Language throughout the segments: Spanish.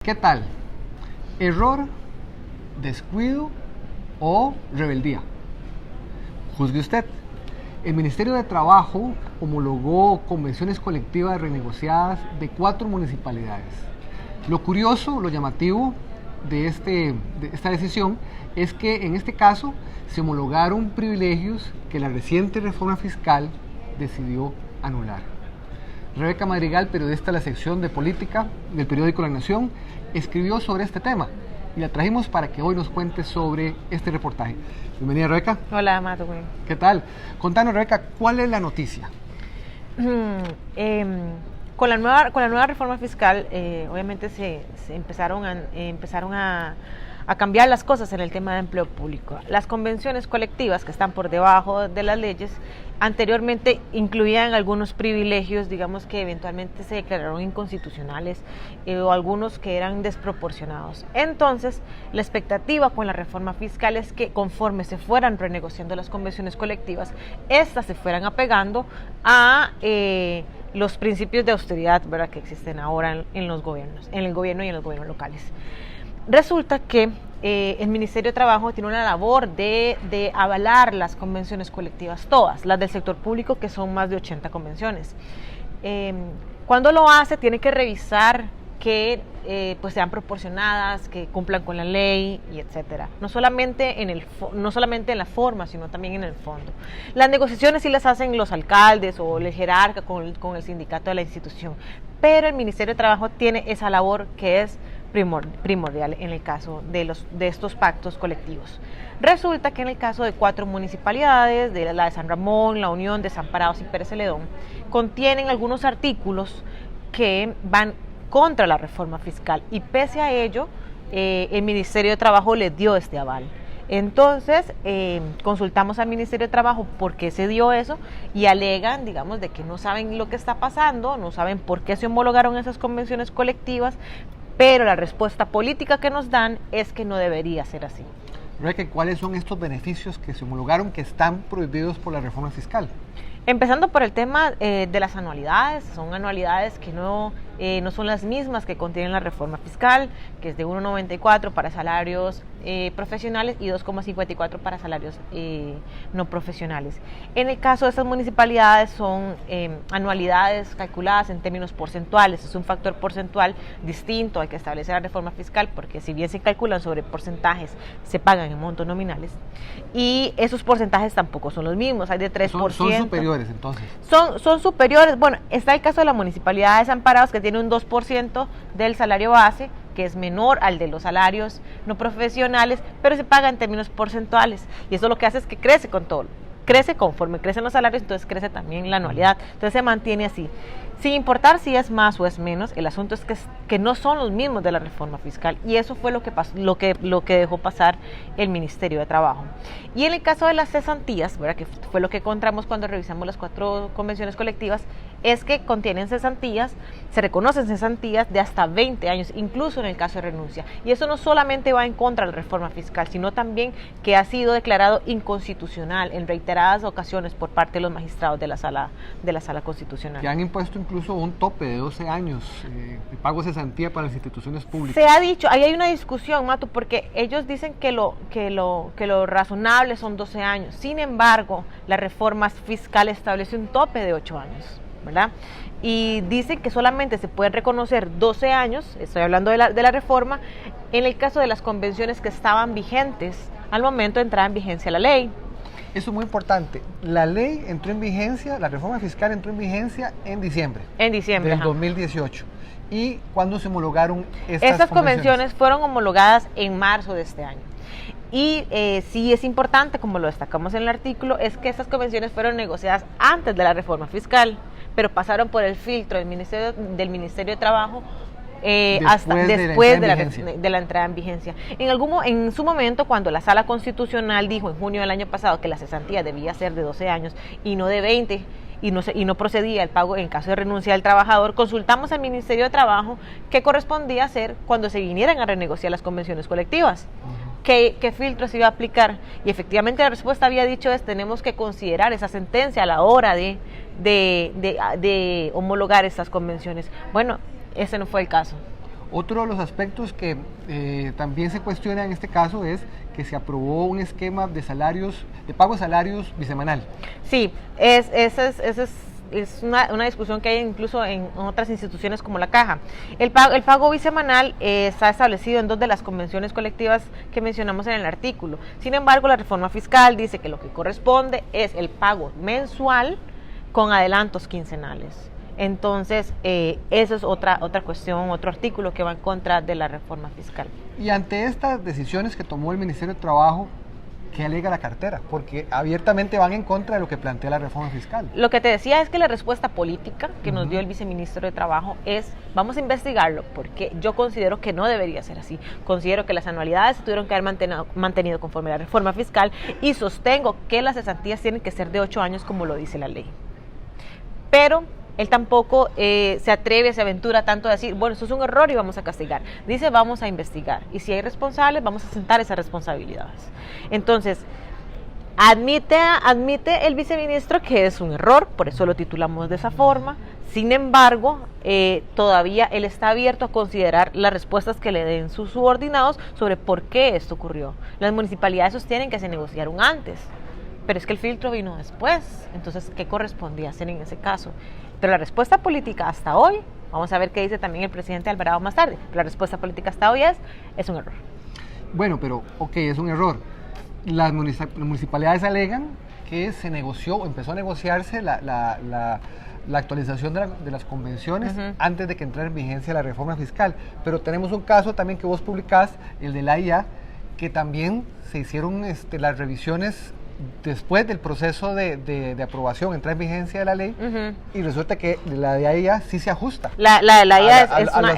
¿Qué tal? ¿Error, descuido o rebeldía? Juzgue usted. El Ministerio de Trabajo homologó convenciones colectivas renegociadas de 4 municipalidades. Lo curioso, lo llamativo de esta decisión es que en este caso se homologaron privilegios que la reciente reforma fiscal decidió anular. Rebeca Madrigal, periodista de la sección de política del periódico La Nación, escribió sobre este tema y la trajimos para que hoy nos cuente sobre este reportaje. Bienvenida, Rebeca. Hola, Mato. ¿Qué tal? Contanos, Rebeca, ¿cuál es la noticia? Con la nueva reforma fiscal, obviamente se empezaron a cambiar las cosas en el tema de empleo público. Las convenciones colectivas que están por debajo de las leyes anteriormente incluían algunos privilegios, digamos, que eventualmente se declararon inconstitucionales o algunos que eran desproporcionados. Entonces, la expectativa con la reforma fiscal es que conforme se fueran renegociando las convenciones colectivas, estas se fueran apegando a los principios de austeridad, ¿verdad?, que existen ahora en los gobiernos, en el gobierno y en los gobiernos locales. Resulta que el Ministerio de Trabajo tiene una labor de avalar las convenciones colectivas, todas, las del sector público, que son más de 80 convenciones. Cuando lo hace, tiene que revisar que pues sean proporcionadas, que cumplan con la ley, y etcétera. No solamente en la forma, sino también en el fondo. Las negociaciones sí las hacen los alcaldes o el jerarca con el sindicato de la institución, pero el Ministerio de Trabajo tiene esa labor que es primordial en el caso de estos pactos colectivos. Resulta que en el caso de 4 municipalidades, de la de San Ramón, La Unión, Desamparados y Pérez Celedón, contienen algunos artículos que van contra la reforma fiscal y pese a ello el Ministerio de Trabajo les dio este aval. Entonces consultamos al Ministerio de Trabajo por qué se dio eso y alegan, digamos, de que no saben lo que está pasando, no saben por qué se homologaron esas convenciones colectivas, pero la respuesta política que nos dan es que no debería ser así. Rebeca, ¿cuáles son estos beneficios que se homologaron que están prohibidos por la reforma fiscal? Empezando por el tema de las anualidades, son anualidades que no son las mismas que contienen la reforma fiscal, que es de 1,94 para salarios profesionales y 2,54 para salarios no profesionales. En el caso de estas municipalidades son anualidades calculadas en términos porcentuales, es un factor porcentual distinto, hay que establecer la reforma fiscal porque si bien se calculan sobre porcentajes, se pagan en montos nominales y esos porcentajes tampoco son los mismos, hay de 3%. Son superiores entonces. Son superiores, bueno, está el caso de la municipalidad de Desamparados que tiene un 2% del salario base, que es menor al de los salarios no profesionales, pero se paga en términos porcentuales y eso lo que hace es que crece con todo, crece conforme crecen los salarios, entonces crece también la anualidad, entonces se mantiene así. Sin importar si es más o es menos, el asunto es que no son los mismos de la reforma fiscal y eso fue lo que pasó, lo que dejó pasar el Ministerio de Trabajo. Y en el caso de las cesantías, ¿verdad?, que fue lo que encontramos cuando revisamos las 4 convenciones colectivas, es que contienen cesantías, se reconocen cesantías de hasta 20 años, incluso en el caso de renuncia. Y eso no solamente va en contra de la reforma fiscal, sino también que ha sido declarado inconstitucional en reiteradas ocasiones por parte de los magistrados de la Sala Constitucional. Que han impuesto incluso un tope de 12 años de pago de cesantía para las instituciones públicas. Se ha dicho, ahí hay una discusión, Mato, porque ellos dicen que lo razonable son 12 años. Sin embargo, la reforma fiscal establece un tope de 8 años, ¿verdad? Y dicen que solamente se pueden reconocer 12 años, estoy hablando de la reforma, en el caso de las convenciones que estaban vigentes al momento de entrar en vigencia la ley. Eso es muy importante. La ley entró en vigencia, la reforma fiscal entró en vigencia en diciembre. En diciembre. Del 2018. ¿Y cuándo se homologaron estas convenciones? Fueron homologadas en marzo de este año. Y sí es importante, como lo destacamos en el artículo, es que estas convenciones fueron negociadas antes de la reforma fiscal, pero pasaron por el filtro del Ministerio de Trabajo hasta después de la entrada en vigencia. En su momento, cuando la Sala Constitucional dijo en junio del año pasado que la cesantía debía ser de 12 años y no de 20, y no procedía el pago en caso de renuncia del trabajador, consultamos al Ministerio de Trabajo qué correspondía hacer cuando se vinieran a renegociar las convenciones colectivas. ¿Qué filtro se iba a aplicar? Y efectivamente la respuesta había dicho tenemos que considerar esa sentencia a la hora de homologar estas convenciones. Bueno, ese no fue el caso. Otro de los aspectos que también se cuestiona en este caso es que se aprobó un esquema de salarios, de pago de salarios bisemanal. Sí, esa es una discusión que hay incluso en otras instituciones como la Caja. El pago bisemanal está establecido en 2 de las convenciones colectivas que mencionamos en el artículo. Sin embargo, la reforma fiscal dice que lo que corresponde es el pago mensual con adelantos quincenales. Entonces, eso es otra cuestión, otro artículo que va en contra de la reforma fiscal. Y ante estas decisiones que tomó el Ministerio de Trabajo, ¿qué alega la cartera? Porque abiertamente van en contra de lo que plantea la reforma fiscal. Lo que te decía es que la respuesta política que nos dio el viceministro de Trabajo es, vamos a investigarlo, porque yo considero que no debería ser así. Considero que las anualidades se tuvieron que haber mantenido conforme a la reforma fiscal y sostengo que las cesantías tienen que ser de 8 años como lo dice la ley. Pero él tampoco se atreve, se aventura tanto a decir, bueno, eso es un error y vamos a castigar. Dice, vamos a investigar. Y si hay responsables, vamos a sentar esas responsabilidades. Entonces, admite el viceministro que es un error, por eso lo titulamos de esa forma. Sin embargo, todavía él está abierto a considerar las respuestas que le den sus subordinados sobre por qué esto ocurrió. Las municipalidades sostienen que se negociaron antes, pero es que el filtro vino después. Entonces, ¿qué correspondía hacer en ese caso? Pero la respuesta política hasta hoy, vamos a ver qué dice también el presidente Alvarado más tarde, pero la respuesta política hasta hoy es un error. Bueno, pero ok, es un error. Las municipalidades alegan que se negoció o empezó a negociarse la actualización de las convenciones antes de que entrara en vigencia la reforma fiscal. Pero tenemos un caso también que vos publicás, el de la AIA, que también se hicieron las revisiones después del proceso de aprobación, entra en vigencia de la ley, y resulta que la de AIA sí se ajusta. La AIA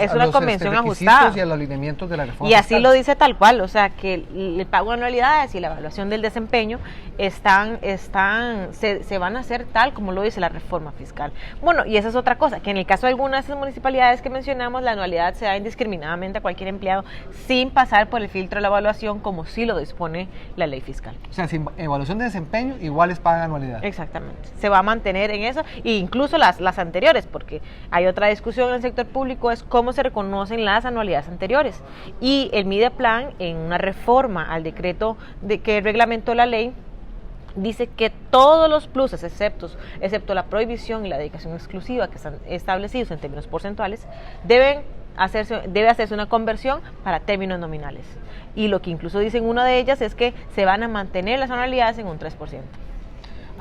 es una convención ajustada. Y a los lineamientos de la reforma y así fiscal. Lo dice tal cual, o sea, que el pago de anualidades y la evaluación del desempeño se van a hacer tal como lo dice la reforma fiscal. Bueno, y esa es otra cosa, que en el caso de algunas de esas municipalidades que mencionamos, la anualidad se da indiscriminadamente a cualquier empleado sin pasar por el filtro de la evaluación como sí lo dispone la ley fiscal. O sea, sin evaluación de desempeño, iguales pagan anualidad. Exactamente, se va a mantener en eso, e incluso las anteriores, porque hay otra discusión en el sector público, es cómo se reconocen las anualidades anteriores. Y el Mideplan, en una reforma al decreto que reglamentó la ley, dice que todos los pluses, excepto la prohibición y la dedicación exclusiva que están establecidos en términos porcentuales, debe hacerse una conversión para términos nominales. Y lo que incluso dicen una de ellas es que se van a mantener las anualidades en un 3%.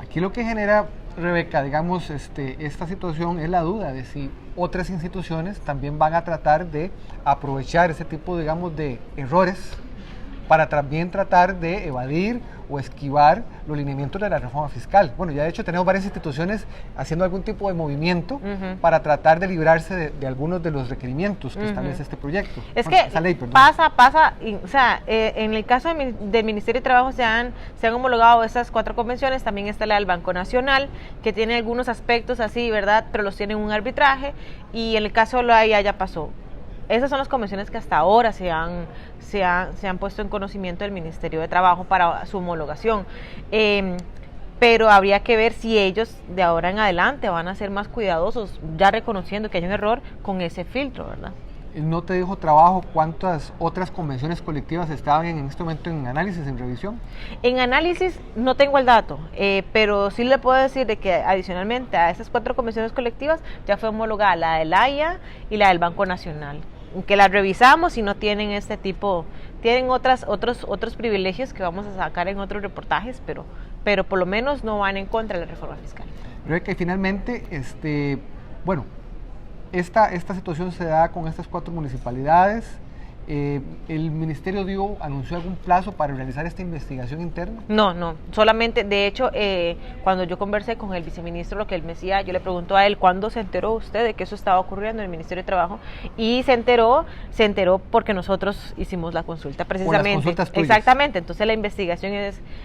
Aquí lo que genera, Rebeca, digamos, esta situación es la duda de si otras instituciones también van a tratar de aprovechar ese tipo, digamos, de errores para también tratar de evadir o esquivar los lineamientos de la reforma fiscal. Bueno, ya de hecho tenemos varias instituciones haciendo algún tipo de movimiento para tratar de librarse de algunos de los requerimientos que establece este proyecto. Es que esa ley, pasa, o sea, en el caso del Ministerio de Trabajo se han homologado esas 4 convenciones, también está la del Banco Nacional, que tiene algunos aspectos así, ¿verdad? Pero los tiene en un arbitraje, y en el caso de la AIA ya pasó. Esas son las convenciones que hasta ahora se han puesto en conocimiento del Ministerio de Trabajo para su homologación. Pero habría que ver si ellos de ahora en adelante van a ser más cuidadosos, ya reconociendo que hay un error con ese filtro, ¿verdad? ¿No te dijo Trabajo cuántas otras convenciones colectivas estaban en este momento en análisis, en revisión? En análisis no tengo el dato, pero sí le puedo decir de que adicionalmente a esas 4 convenciones colectivas ya fue homologada la del AIA y la del Banco Nacional, que las revisamos y no tienen este tipo, tienen otros privilegios que vamos a sacar en otros reportajes, pero por lo menos no van en contra de la reforma fiscal. Pero que finalmente, bueno, esta situación se da con estas 4 municipalidades. ¿El ministerio anunció algún plazo para realizar esta investigación interna? No, solamente, de hecho, cuando yo conversé con el viceministro, lo que él me decía, yo le pregunto a él, ¿cuándo se enteró usted de que eso estaba ocurriendo en el Ministerio de Trabajo? Y se enteró porque nosotros hicimos la consulta, precisamente. Las consultas tuyas. Exactamente, entonces la investigación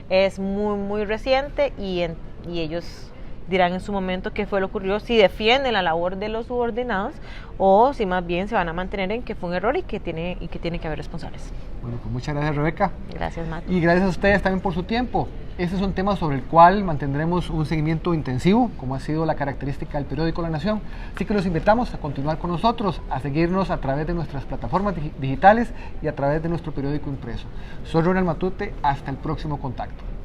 es muy, muy reciente y ellos dirán en su momento qué fue lo que ocurrió, si defienden la labor de los subordinados o si más bien se van a mantener en que fue un error y que tiene que haber responsables. Bueno, pues muchas gracias, Rebeca. Gracias, Matt. Y gracias a ustedes también por su tiempo. Este es un tema sobre el cual mantendremos un seguimiento intensivo, como ha sido la característica del periódico La Nación. Así que los invitamos a continuar con nosotros, a seguirnos a través de nuestras plataformas digitales y a través de nuestro periódico impreso. Soy Ronald Matute, hasta el próximo contacto.